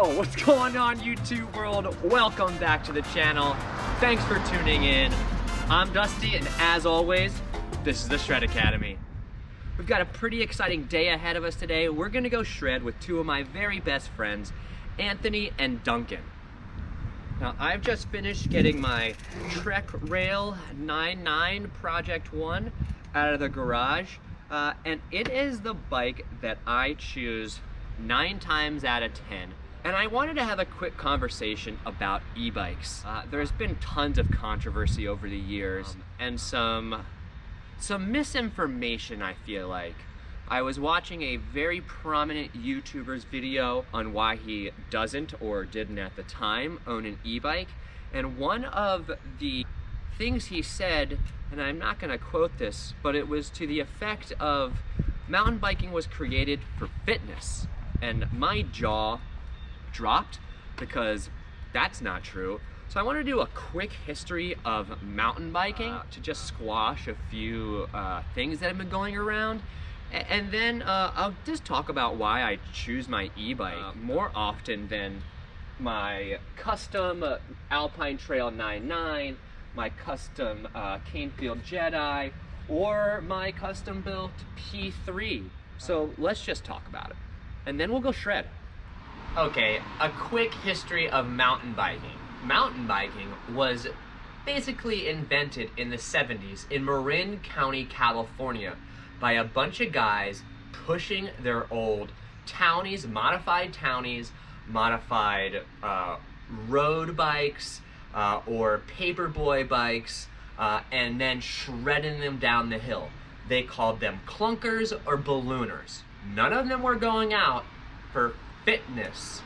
Yo, what's going on YouTube world? Welcome back to the channel. Thanks for tuning in. I'm Dusty, and as always, this is the Shred Academy. We've got a pretty exciting day ahead of us today. We're gonna go shred with two of my very best friends, Anthony and Duncan. Now, I've just finished getting my Trek Rail 99 Project 1 out of the garage, and it is the bike that I choose 9 times out of 10. And I wanted to have a quick conversation about e-bikes. There's been tons of controversy over the years and some misinformation, I feel like. I was watching a very prominent YouTuber's video on why he doesn't or didn't at the time own an e-bike, and one of the things he said, and I'm not gonna quote this, but it was to the effect of mountain biking was created for fitness. And my jaw dropped because that's not true. So I want to do a quick history of mountain biking to just squash a few things that have been going around. And then I'll just talk about why I choose my e-bike more often than my custom Alpine Trail 99, my custom Canefield Jedi, or my custom built P3. So let's just talk about it, and then we'll go shred. Okay, a quick history of mountain biking. Mountain biking was basically invented in the 70s in Marin County, California, by a bunch of guys pushing their old townies, modified road bikes, or paperboy bikes, and then shredding them down the hill. They called them clunkers or ballooners. None of them were going out for fitness.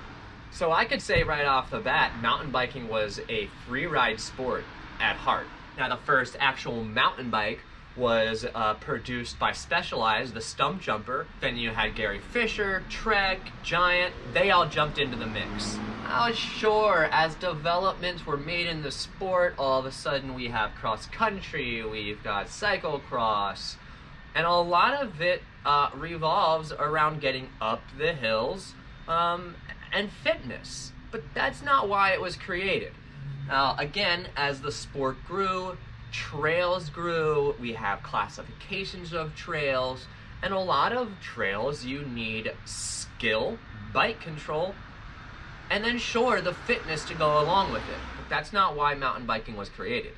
So I could say right off the bat, mountain biking was a free ride sport at heart. Now, the first actual mountain bike was produced by Specialized, the stump jumper. Then you had Gary Fisher, Trek, Giant, they all jumped into the mix. Oh, sure, as developments were made in the sport, all of a sudden we have cross country, we've got cyclocross, and a lot of it revolves around getting up the hills and fitness. But that's not why it was created. Now, again, as the sport grew, trails grew, we have classifications of trails, and a lot of trails you need skill, bike control, and then sure, the fitness to go along with it. But that's not why mountain biking was created.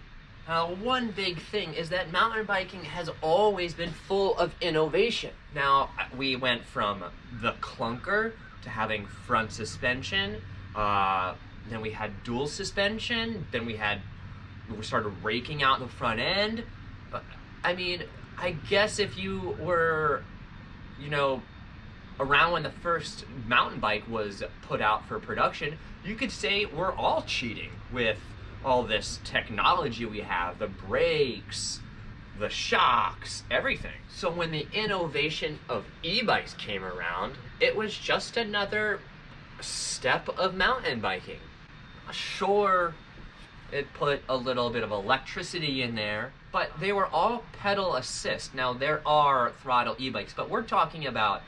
One big thing is that mountain biking has always been full of innovation. Now, we went from the clunker to having front suspension, then we had dual suspension, then we started raking out the front end. I mean, I guess if you were, around when the first mountain bike was put out for production, you could say we're all cheating with all this technology we have, the brakes, the shocks, everything. So when the innovation of e-bikes came around, it was just another step of mountain biking. Sure, it put a little bit of electricity in there, but they were all pedal assist. Now, there are throttle e-bikes, but we're talking about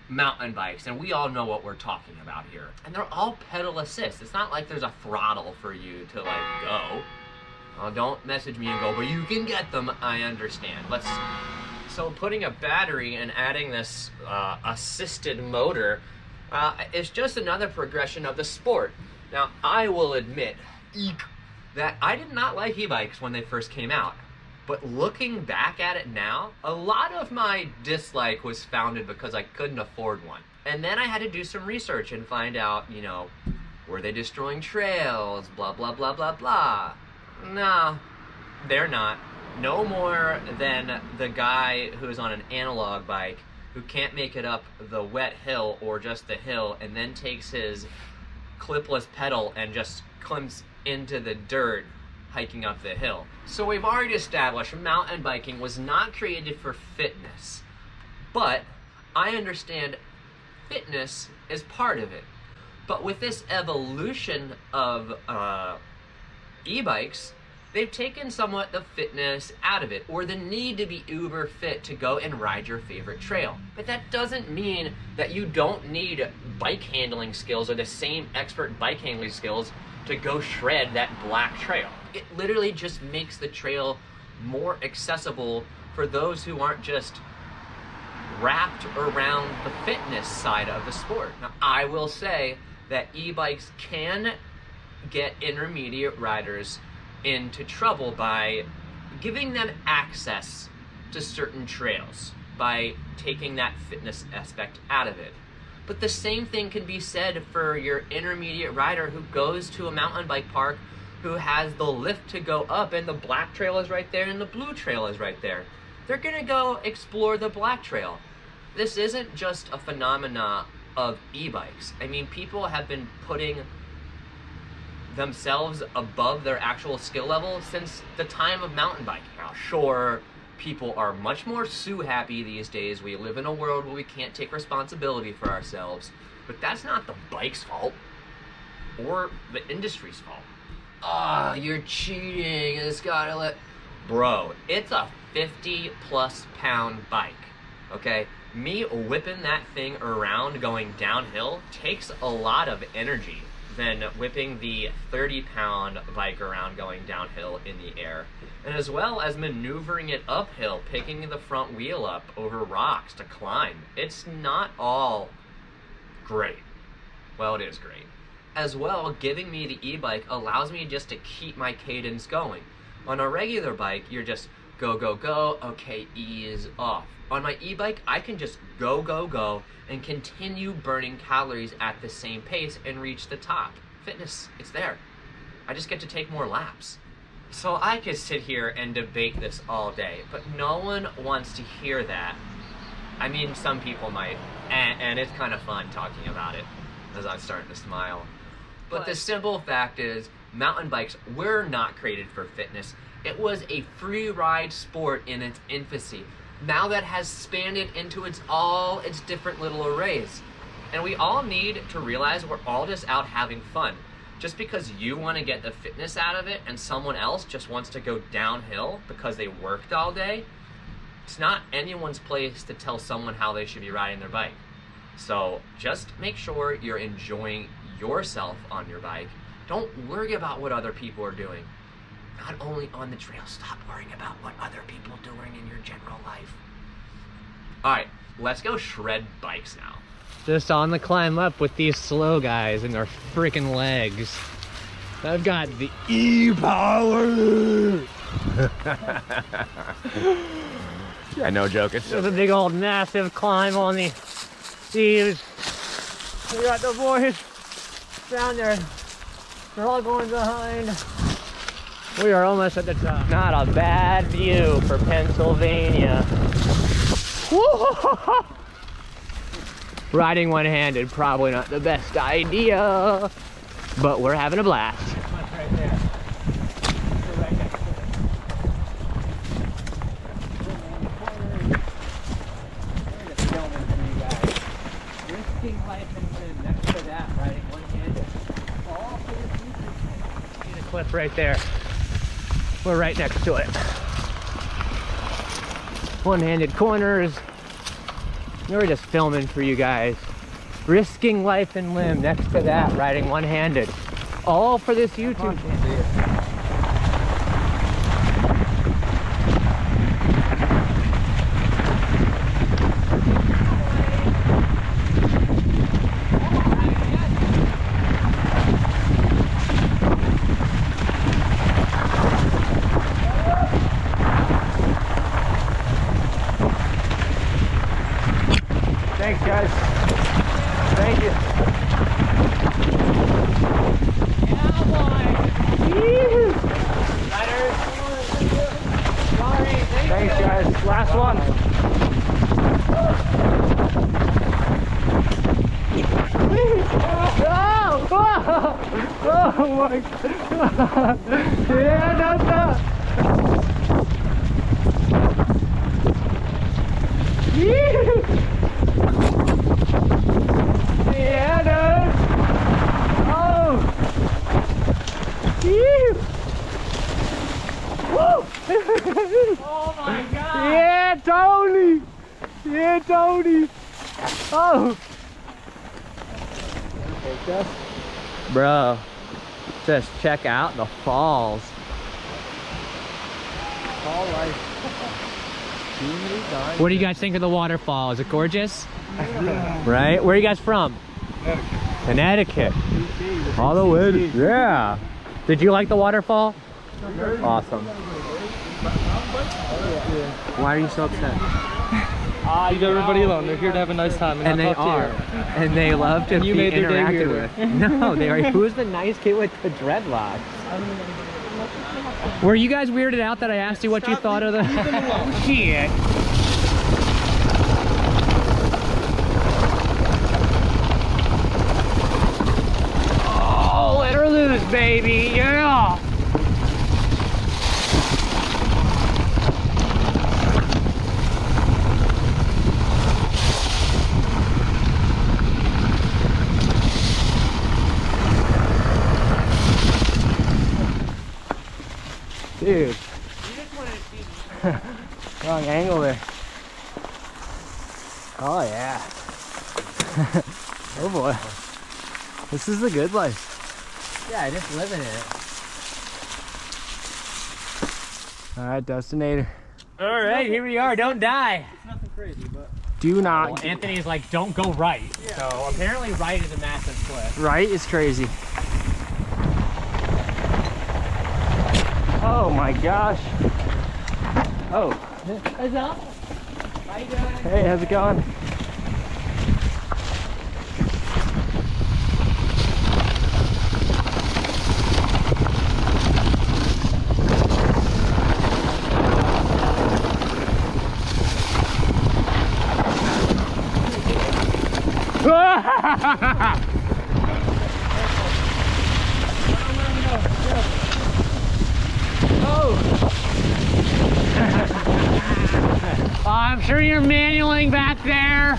mountain bikes, and we all know what we're talking about here. And they're all pedal assist. It's not like there's a throttle for you to go. Don't message me and go, but you can get them. I understand. So putting a battery and adding this assisted motor is just another progression of the sport. Now, I will admit that I did not like e-bikes when they first came out. But looking back at it now, a lot of my dislike was founded because I couldn't afford one. And then I had to do some research and find out, were they destroying trails, blah, blah, blah, blah, blah. Nah, they're not. No more than the guy who's on an analog bike who can't make it up the wet hill or just the hill and then takes his clipless pedal and just climbs into the dirt hiking up the hill. So we've already established mountain biking was not created for fitness, but I understand fitness is part of it. But with this evolution of e-bikes, they've taken somewhat the fitness out of it, or the need to be uber fit to go and ride your favorite trail. But that doesn't mean that you don't need bike handling skills or the same expert bike handling skills to go shred that black trail. It literally just makes the trail more accessible for those who aren't just wrapped around the fitness side of the sport. Now, I will say that e-bikes can get intermediate riders into trouble by giving them access to certain trails, by taking that fitness aspect out of it. But the same thing can be said for your intermediate rider who goes to a mountain bike park, who has the lift to go up, and the black trail is right there and the blue trail is right there. They're gonna go explore the black trail. This isn't just a phenomena of e-bikes. I mean, people have been putting themselves above their actual skill level since the time of mountain biking. Now, sure, people are much more sue-happy these days. We live in a world where we can't take responsibility for ourselves, but that's not the bike's fault or the industry's fault. Ah, you're cheating, it's gotta let... Bro, it's a 50-plus pound bike, okay? Me whipping that thing around going downhill takes a lot of energy than whipping the 30-pound bike around going downhill in the air. And as well as maneuvering it uphill, picking the front wheel up over rocks to climb. It's not all great. Well, it is great. As well, giving me the e-bike allows me just to keep my cadence going. On a regular bike, you're just go, go, go, okay, ease off. On my e-bike, I can just go, go, go, and continue burning calories at the same pace and reach the top. Fitness, it's there. I just get to take more laps. So I could sit here and debate this all day, but no one wants to hear that. I mean, some people might, and it's kind of fun talking about it as I'm starting to smile. But the simple fact is, mountain bikes were not created for fitness. It was a free ride sport in its infancy. Now that has expanded into all its different little arrays. And we all need to realize we're all just out having fun. Just because you want to get the fitness out of it and someone else just wants to go downhill because they worked all day, it's not anyone's place to tell someone how they should be riding their bike. So just make sure you're enjoying yourself on your bike. Don't worry about what other people are doing. Not only on the trail, stop worrying about what other people are doing in your general life. All right, let's go shred bikes now. Just on the climb up with these slow guys and their freaking legs. I've got the e-power. Yeah, no joke. It's There's a big old massive climb on the eaves. We got the boys down there. They're all going behind. We are almost at the top. Not a bad view for Pennsylvania. Riding one-handed, probably not the best idea, but we're having a blast. Right there. We're right next to it. We're just filming for you guys. Risking life and limb next to that, riding one-handed. All for the future. See the cliff right there. We're right next to it. One-handed corners. We're just filming for you guys. Risking life and limb next to that, riding one-handed. All for this YouTube channel. Thanks, guys. Thank you. Yeah, boy. Woo! Sorry. Thanks, guys. Last one. Oh my God. Yeah, that's that. Yeah, dude. Oh. man, Tony. Oh. Bro, just check out the falls. Fall life. What do you guys think of the waterfall? Is it gorgeous? Right? Where are you guys from? Connecticut. All the way. Yeah. Did you like the waterfall? Awesome. Why are you so upset? Leave everybody alone. They're here to have a nice time. And they are. And they love to be interacted with. No, they are. Who's the nice kid with the dreadlocks? Were you guys weirded out that I asked you what you thought of the... Shit. Oh, let her loose, baby. Yeah. Dude. You just wanted to see wrong angle there. Oh yeah. Oh boy. This is the good life. Yeah, I just live in it. Alright, Dustinator. Alright, here we are. Don't die. It's nothing crazy, but... Do not. Well, Anthony's like, don't go right. Yeah. So apparently right is a massive cliff. Right is crazy. Oh my gosh. Oh. What's up? How you doing? Hey, how's it going? I'm sure you're manualing back there.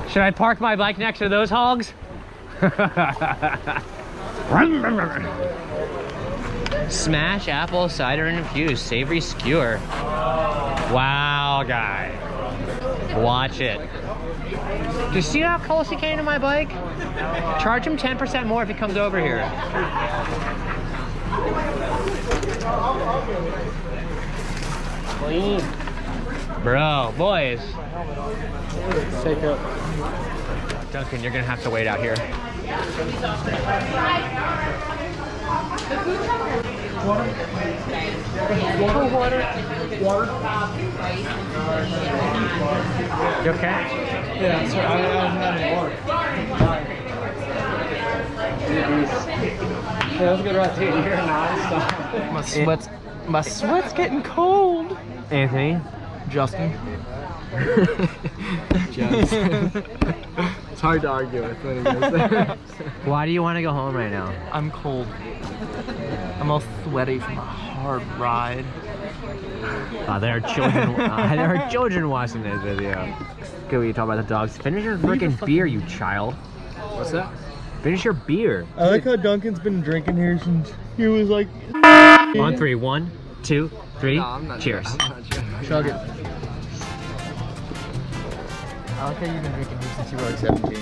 Should I park my bike next to those hogs? Smash apple cider and infused savory skewer. Wow, guy. Watch it. Do you see how close he came to my bike? Charge him 10% more if he comes over here. Clean. Bro, boys. Take it. Duncan, you're gonna have to wait out here. Water. You okay? Yeah, sorry, I don't have any water. Yeah, that was a good ride too. You're non-stop. My sweat's getting cold. Anthony. Justin. It's hard to argue with when he goes there. Why do you want to go home right now? I'm cold. I'm all sweaty from a hard ride. There are children. There are children watching this video. Good, we talk about the dogs. Finish your freaking beer, you child. What's that? Finish your beer. I like how Duncan's been drinking here since he was like. On three. 1, 2, 3. No, I'm not Cheers. I'm not Chug it. I like how you've been drinking here since you were like 17.